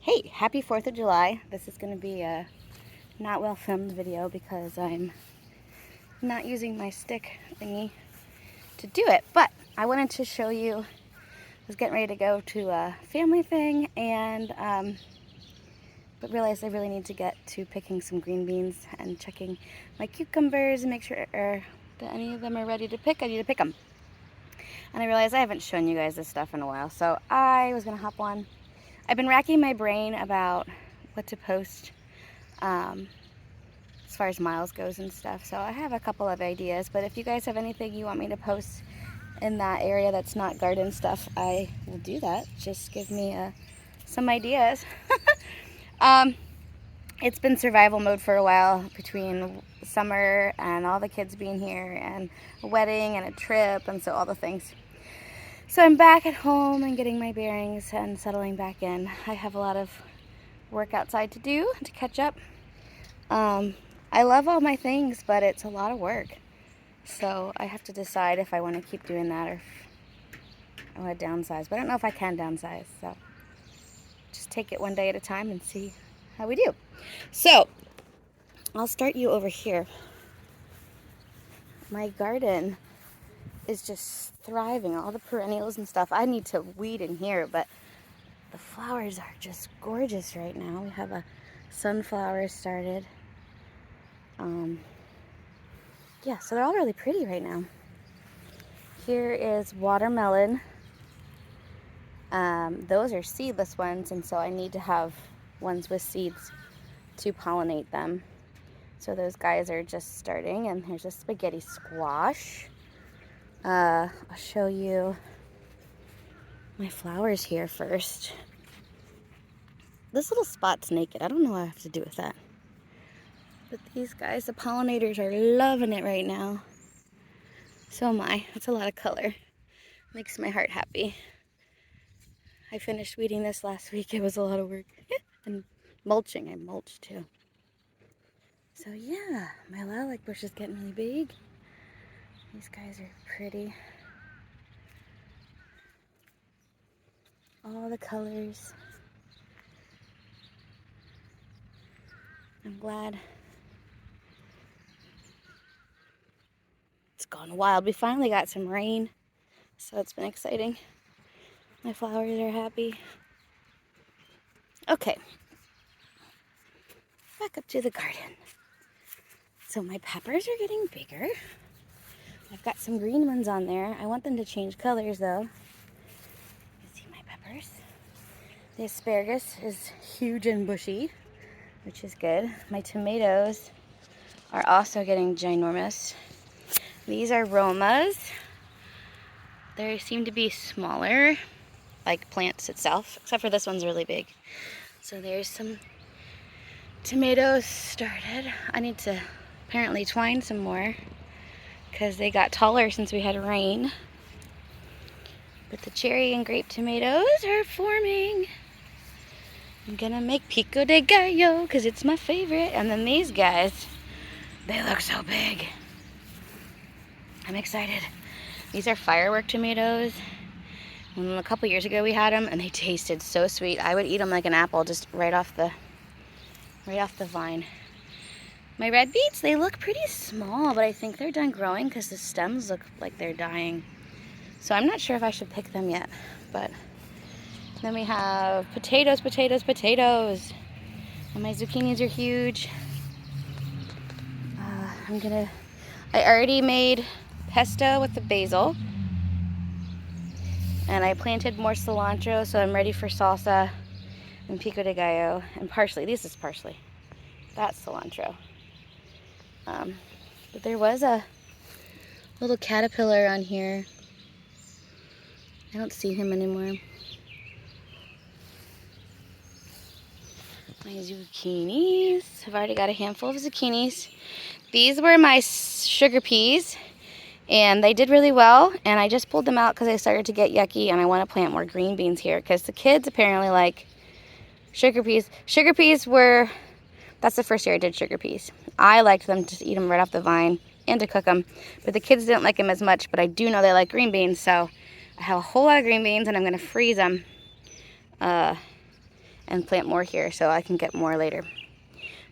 Hey, happy 4th of July. This is going to be a not well filmed video because I'm not using my stick thingy to do it. But I wanted to show you, I was getting ready to go to a family thing but realized I really need to get to picking some green beans and checking my cucumbers and make sure that any of them are ready to pick. I need to pick them. And I realized I haven't shown you guys this stuff in a while, so I was going to hop on. I've been racking my brain about what to post as far as miles goes and stuff, so I have a couple of ideas, but if you guys have anything you want me to post in that area that's not garden stuff, I will do that. Just give me some ideas. It's been survival mode for a while between summer and all the kids being here and a wedding and a trip and so all the things. So I'm back at home and getting my bearings and settling back in. I have a lot of work outside to do to catch up. I love all my things, but it's a lot of work. So I have to decide if I want to keep doing that or if I want to downsize. But I don't know if I can downsize, so just take it one day at a time and see how we do. So I'll start you over here. My garden is just thriving, all the perennials and stuff. I need to weed in here, but the flowers are just gorgeous right now. We have a sunflower started. Yeah, so they're all really pretty right now. Here is watermelon. Those are seedless ones, and so I need to have ones with seeds to pollinate them. So those guys are just starting, and here's a spaghetti squash. I'll show you my flowers here first. This little spot's naked. I don't know what I have to do with that. But these guys, the pollinators, are loving it right now. So am I. It's a lot of color. Makes my heart happy. I finished weeding this last week. It was a lot of work. And mulching. I mulched too. So yeah, my lilac bush is getting really big. These guys are pretty. All the colors. I'm glad it's gone wild. We finally got some rain, so it's been exciting. My flowers are happy. Okay, back up to the garden. So my peppers are getting bigger. I've got some green ones on there. I want them to change colors though. You see my peppers? The asparagus is huge and bushy, which is good. My tomatoes are also getting ginormous. These are Romas. They seem to be smaller, like plants itself, except for this one's really big. So there's some tomatoes started. I need to apparently twine some more because they got taller since we had rain. But the cherry and grape tomatoes are forming. I'm gonna make pico de gallo because it's my favorite. And then these guys, they look so big. I'm excited. These are firework tomatoes. And a couple years ago we had them and they tasted so sweet. I would eat them like an apple, just right off the vine. My red beets, they look pretty small, but I think they're done growing because the stems look like they're dying. So I'm not sure if I should pick them yet, but then we have potatoes, potatoes, potatoes. And my zucchinis are huge. I already made pesto with the basil. And I planted more cilantro, so I'm ready for salsa and pico de gallo and parsley. This is parsley. That's cilantro. But there was a little caterpillar on here. I don't see him anymore. My zucchinis. I've already got a handful of zucchinis. These were my sugar peas, and they did really well, and I just pulled them out because they started to get yucky, and I want to plant more green beans here because the kids apparently like sugar peas. Sugar peas were, that's the first year I did sugar peas. I liked them to eat them right off the vine and to cook them, but the kids didn't like them as much, but I do know they like green beans, so I have a whole lot of green beans, and I'm going to freeze them and plant more here so I can get more later.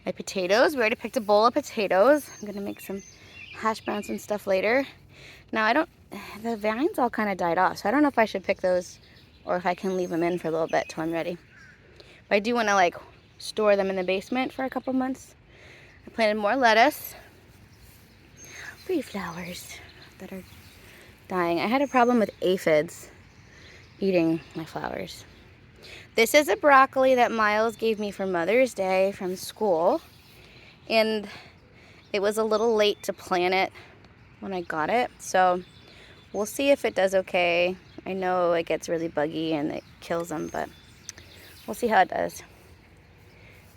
My potatoes, we already picked a bowl of potatoes. I'm gonna make some hash browns and stuff later. Now the vines all kind of died off, so I don't know if I should pick those or if I can leave them in for a little bit till I'm ready. But I do want to like store them in the basement for a couple months. I planted more lettuce. 3 flowers that are dying. I had a problem with aphids eating my flowers. This is a broccoli that Miles gave me for Mother's Day from school. And it was a little late to plant it when I got it. So we'll see if it does okay. I know it gets really buggy and it kills them, but we'll see how it does.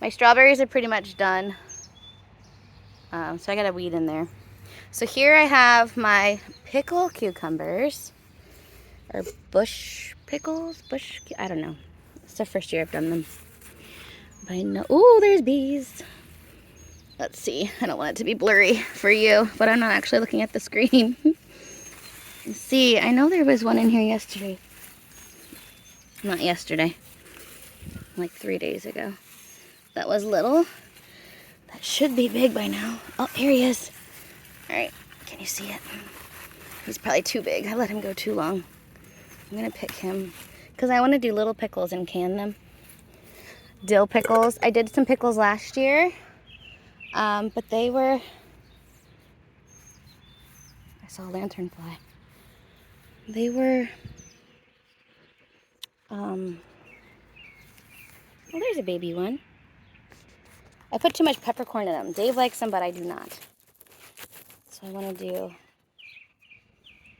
My strawberries are pretty much done. So I got a weed in there. So here I have my pickle cucumbers, or bush pickles, I don't know. It's the first year I've done them. But I know, ooh, there's bees. Let's see, I don't want it to be blurry for you, but I'm not actually looking at the screen. See, I know there was one in here yesterday. Not yesterday, like 3 days ago. That was little. That should be big by now. Oh, here he is. All right, can you see it? He's probably too big. I let him go too long. I'm gonna pick him because I want to do little pickles and can them. Dill pickles. I did some pickles last year, but they were, I saw a lanternfly. They were, well, there's a baby one. I put too much peppercorn in them. Dave likes them, but I do not. So I want to do,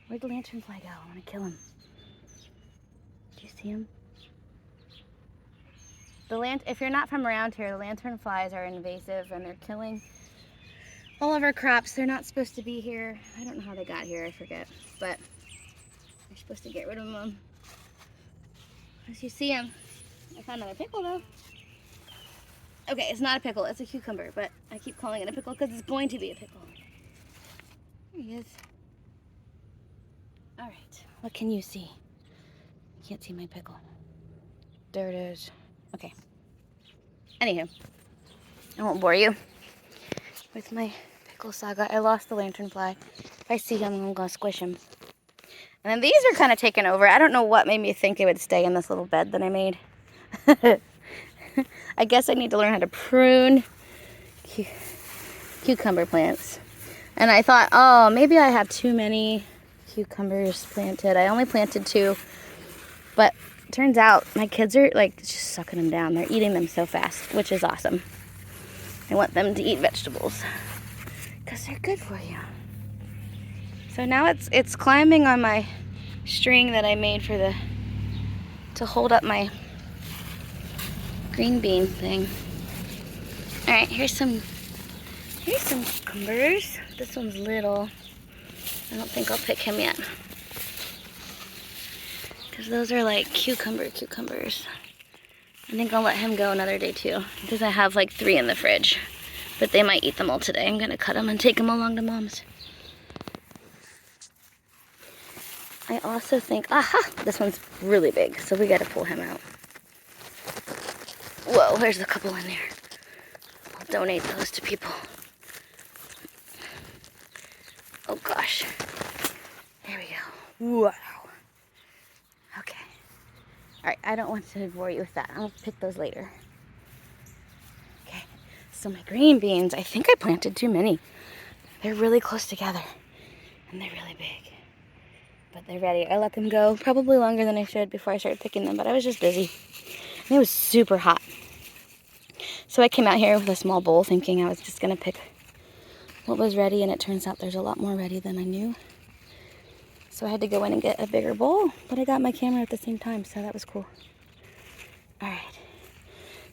where'd the lanternfly go? I want to kill him. Do you see him? If you're not from around here, the lanternflies are invasive and they're killing all of our crops. They're not supposed to be here. I don't know how they got here, I forget. But we're supposed to get rid of them. As you see them, I found another pickle though. Okay, it's not a pickle, it's a cucumber, but I keep calling it a pickle because it's going to be a pickle. There he is. All right, what can you see? You can't see my pickle. There it is. Okay. Anywho, I won't bore you with my pickle saga. I lost the lanternfly. If I see him, I'm gonna squish him. And then these are kind of taken over. I don't know what made me think they would stay in this little bed that I made. I guess I need to learn how to prune cucumber plants. And I thought, oh, maybe I have too many cucumbers planted. I only planted 2, but turns out my kids are like just sucking them down. They're eating them so fast, which is awesome. I want them to eat vegetables because they're good for you. So now it's climbing on my string that I made to hold up my green bean thing. All right, here's some cucumbers. This one's little. I don't think I'll pick him yet because those are like cucumbers. I think I'll let him go another day too because I have like 3 in the fridge, but they might eat them all today. I'm gonna cut them and take them along to Mom's. I also think, aha, this one's really big, so we gotta pull him out. Whoa, there's a couple in there. I'll donate those to people. Oh gosh. There we go. Wow. Okay. All right, I don't want to bore you with that. I'll pick those later. Okay, so my green beans, I think I planted too many. They're really close together, and they're really big. But they're ready. I let them go probably longer than I should before I started picking them, but I was just busy. And it was super hot. So I came out here with a small bowl thinking I was just gonna pick what was ready, and it turns out there's a lot more ready than I knew. So I had to go in and get a bigger bowl, but I got my camera at the same time, so that was cool. All right.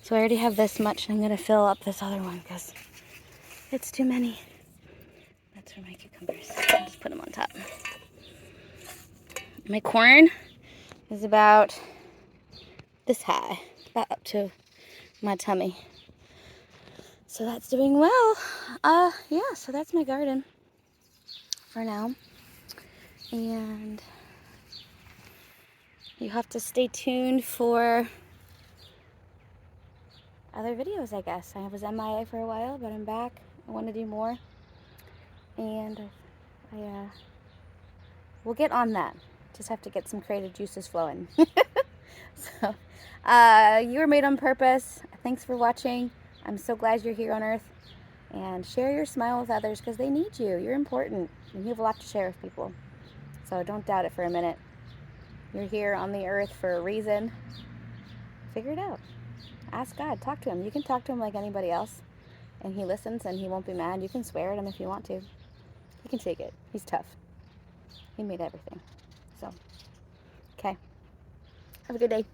So I already have this much, and I'm gonna fill up this other one because it's too many. That's for my cucumbers. I'll just put them on top. My corn is about this high, about up to my tummy. So that's doing well. Yeah, so that's my garden for now. And you have to stay tuned for other videos, I guess. I was MIA for a while, but I'm back. I want to do more. And we'll get on that. Just have to get some creative juices flowing. So, you were made on purpose. Thanks for watching. I'm so glad you're here on Earth. And share your smile with others because they need you. You're important. And you have a lot to share with people. So don't doubt it for a minute. You're here on the earth for a reason. Figure it out. Ask God. Talk to Him. You can talk to Him like anybody else. And He listens and He won't be mad. You can swear at Him if you want to. He can take it. He's tough. He made everything. So, okay. Have a good day.